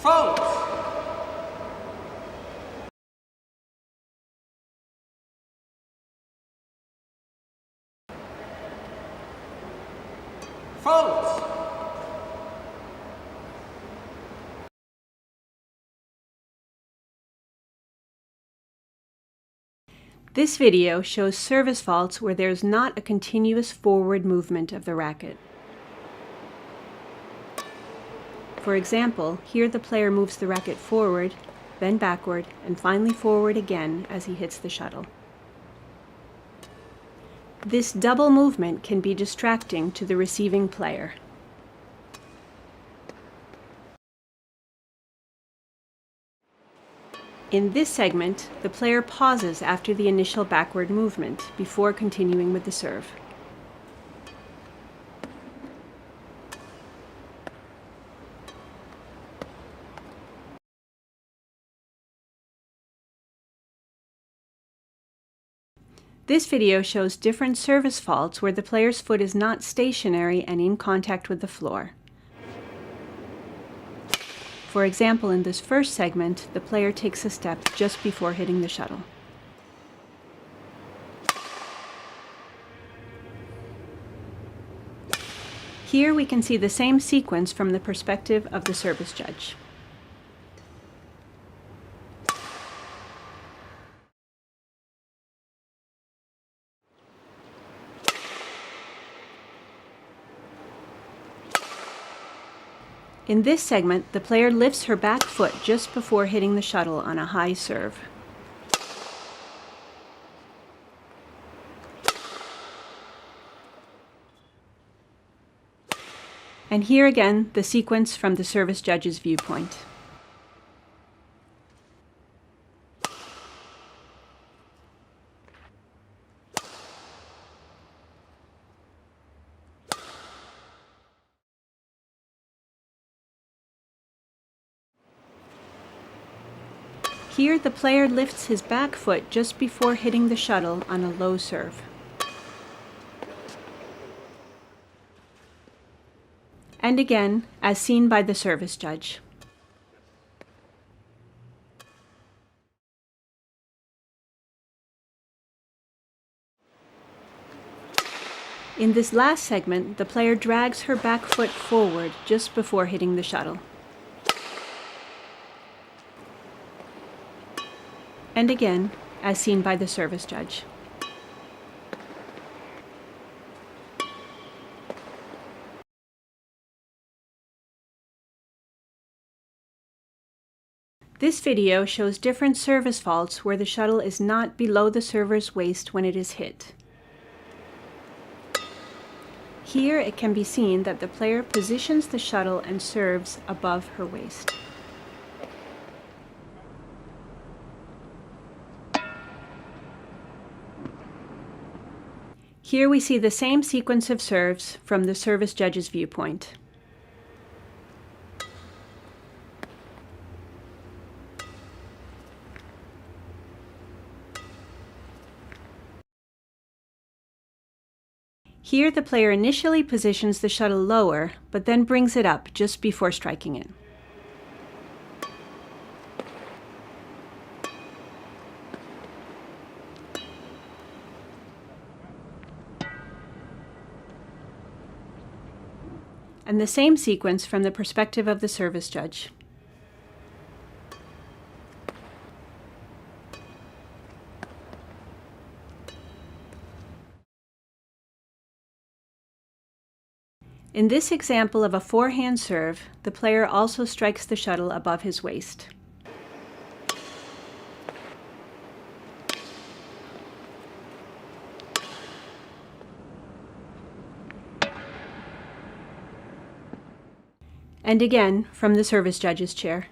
Fault! Fault! This video shows service faults where there is not a continuous forward movement of the racket. For example, here the player moves the racket forward, then backward, and finally forward again as he hits the shuttle. This double movement can be distracting to the receiving player. In this segment, the player pauses after the initial backward movement before continuing with the serve. This video shows different service faults where the player's foot is not stationary and in contact with the floor. For example, in this first segment, the player takes a step just before hitting the shuttle. Here we can see the same sequence from the perspective of the service judge. In this segment, the player lifts her back foot just before hitting the shuttle on a high serve. And here again, the sequence from the service judge's viewpoint. Here, the player lifts his back foot just before hitting the shuttle on a low serve. And again, as seen by the service judge. In this last segment, the player drags her back foot forward just before hitting the shuttle. And again, as seen by the service judge. This video shows different service faults where the shuttle is not below the server's waist when it is hit. Here it can be seen that the player positions the shuttle and serves above her waist. Here we see the same sequence of serves from the service judge's viewpoint. Here the player initially positions the shuttle lower, but then brings it up just before striking it. And the same sequence from the perspective of the service judge. In this example of a forehand serve, the player also strikes the shuttle above his waist. And again, from the service judge's chair.